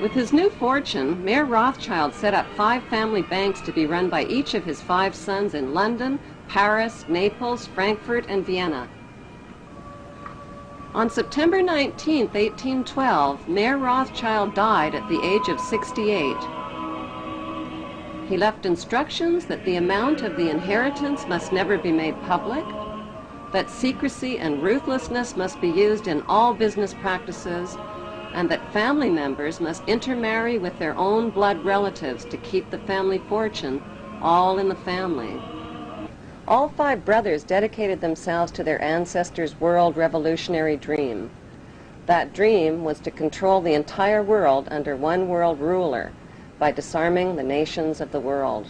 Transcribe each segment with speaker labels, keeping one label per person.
Speaker 1: With his new fortune, Mayor Rothschild set up 5 family banks to be run by each of his 5 sons in London, Paris, Naples, Frankfurt, and Vienna. On September 19, 1812, Mayor Rothschild died at the age of 68. He left instructions that the amount of the inheritance must never be made public, that secrecy and ruthlessness must be used in all business practices, and that family members must intermarry with their own blood relatives to keep the family fortune all in the family. All 5 brothers dedicated themselves to their ancestors' world revolutionary dream. That dream was to control the entire world under one world ruler by disarming the nations of the world.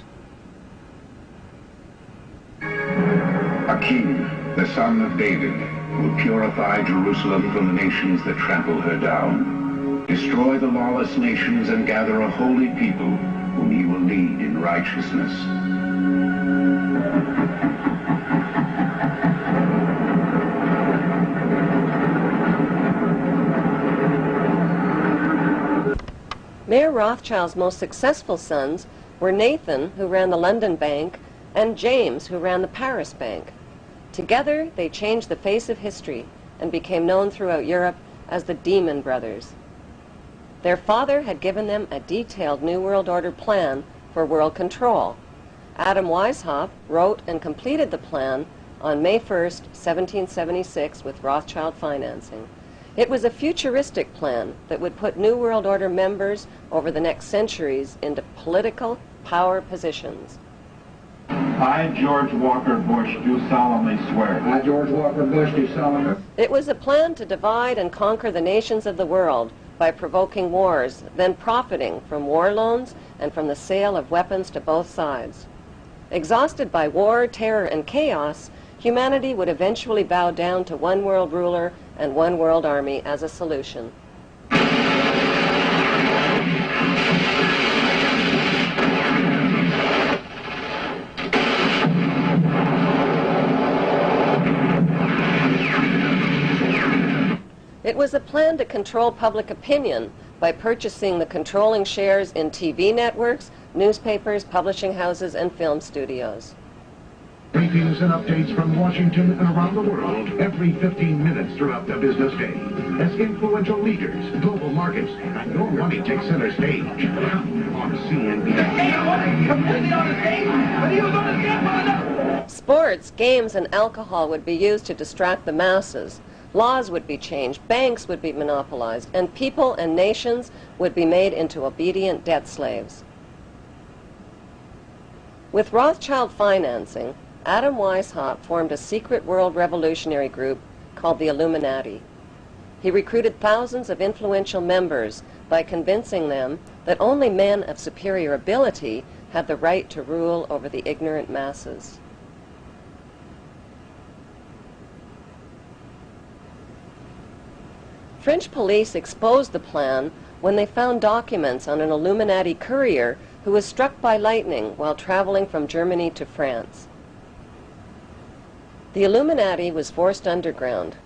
Speaker 2: A king, the son of David, will purify Jerusalem from the nations that trample her down, destroy the lawless nations, and gather a holy people whom he will lead in righteousness.
Speaker 1: Mayor Rothschild's most successful sons were Nathan, who ran the London Bank, and James, who ran the Paris Bank. Together, they changed the face of history and became known throughout Europe as the Demon Brothers. Their father had given them a detailed New World Order plan for world control. Adam Weishaupt wrote and completed the plan on May 1st, 1776 with Rothschild financing. It was a futuristic plan that would put New World Order members over the next centuries into political power positions.
Speaker 3: I, George Walker Bush, do solemnly swear.
Speaker 4: I, George Walker Bush, do solemnly.
Speaker 1: It was a plan to divide and conquer the nations of the world by provoking wars, then profiting from war loans and from the sale of weapons to both sides. Exhausted by war, terror, and chaos, humanity would eventually bow down to one world ruler and one world army as a solution. It was a plan to control public opinion by purchasing the controlling shares in TV networks, newspapers, publishing houses, and film studios.
Speaker 5: Briefings and updates from Washington and around the world every 15 minutes throughout the business day. As influential leaders, global markets, and your money take center stage on CNBC.
Speaker 1: Sports, games, and alcohol would be used to distract the masses. Laws would be changed, banks would be monopolized, and people and nations would be made into obedient debt slaves. With Rothschild financing, Adam Weishaupt formed a secret world revolutionary group called the Illuminati. He recruited thousands of influential members by convincing them that only men of superior ability had the right to rule over the ignorant masses. French police exposed the plan when they found documents on an Illuminati courier who was struck by lightning while traveling from Germany to France. The Illuminati was forced underground.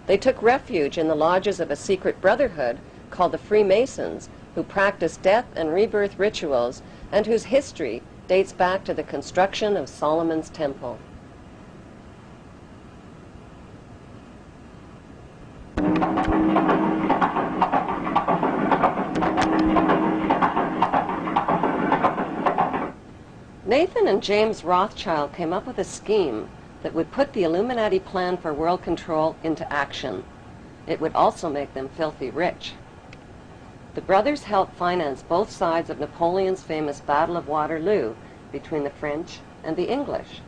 Speaker 1: They took refuge in the lodges of a secret brotherhood called the Freemasons, who practiced death and rebirth rituals and whose history dates back to the construction of Solomon's Temple. Nathan and James Rothschild came up with a scheme that would put the Illuminati plan for world control into action. It would also make them filthy rich. The brothers helped finance both sides of Napoleon's famous Battle of Waterloo between the French and the English.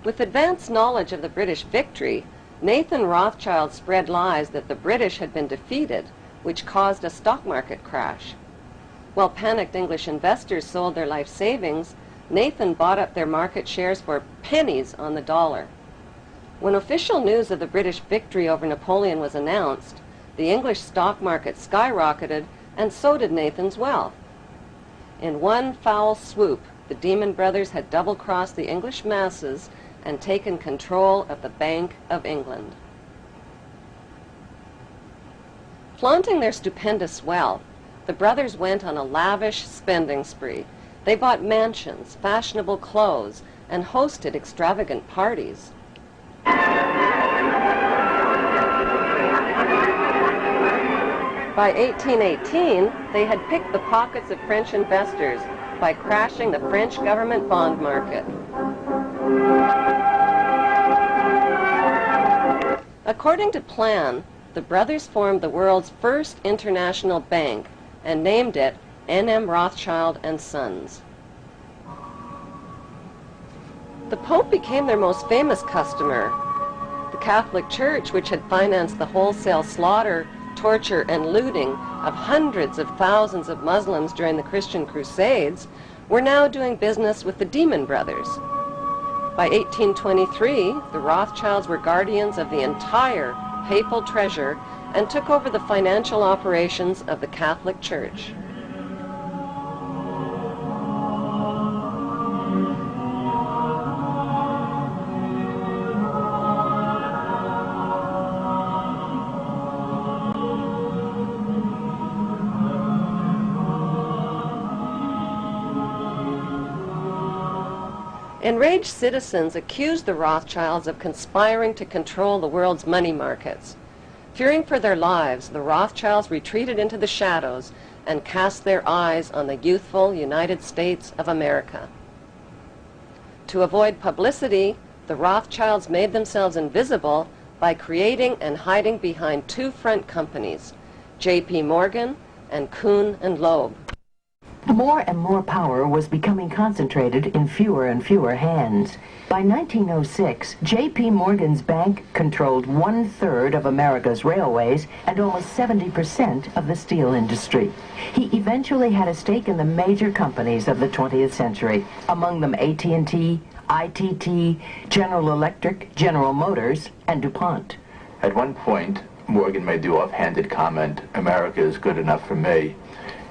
Speaker 1: With advanced knowledge of the British victory, Nathan Rothschild spread lies that the British had been defeated, which caused a stock market crash. While panicked English investors sold their life savings, Nathan bought up their market shares for pennies on the dollar. When official news of the British victory over Napoleon was announced, the English stock market skyrocketed, and so did Nathan's wealth. In one foul swoop, the Demon Brothers had double-crossed the English masses and taken control of the Bank of England. Flaunting their stupendous wealth, the brothers went on a lavish spending spree. They bought mansions, fashionable clothes, and hosted extravagant parties. By 1818, they had picked the pockets of French investors by crashing the French government bond market. According to plan, the brothers formed the world's first international bank and named it N.M. Rothschild and Sons. The Pope became their most famous customer. The Catholic Church, which had financed the wholesale slaughter, torture, and looting of hundreds of thousands of Muslims during the Christian Crusades, were now doing business with the Demon Brothers. By 1823, the Rothschilds were guardians of the entire papal treasure and took over the financial operations of the Catholic Church. Enraged citizens accused the Rothschilds of conspiring to control the world's money markets. Fearing for their lives, the Rothschilds retreated into the shadows and cast their eyes on the youthful United States of America. To avoid publicity, the Rothschilds made themselves invisible by creating and hiding behind two front companies, J.P. Morgan and Kuhn and Loeb.
Speaker 6: More and more power was becoming concentrated in fewer and fewer hands. By 1906, J.P. Morgan's bank controlled 1/3 of America's railways and almost 70% of the steel industry. He eventually had a stake in the major companies of the 20th century, among them AT&T, ITT, General Electric, General Motors, and DuPont.
Speaker 7: At one point, Morgan made the offhanded comment, "America is good enough for me."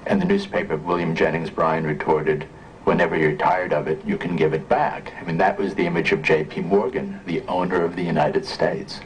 Speaker 7: And the newspaper, William Jennings Bryan, retorted, "Whenever you're tired of it, you can give it back." I mean, that was the image of J.P. Morgan, the owner of the United States.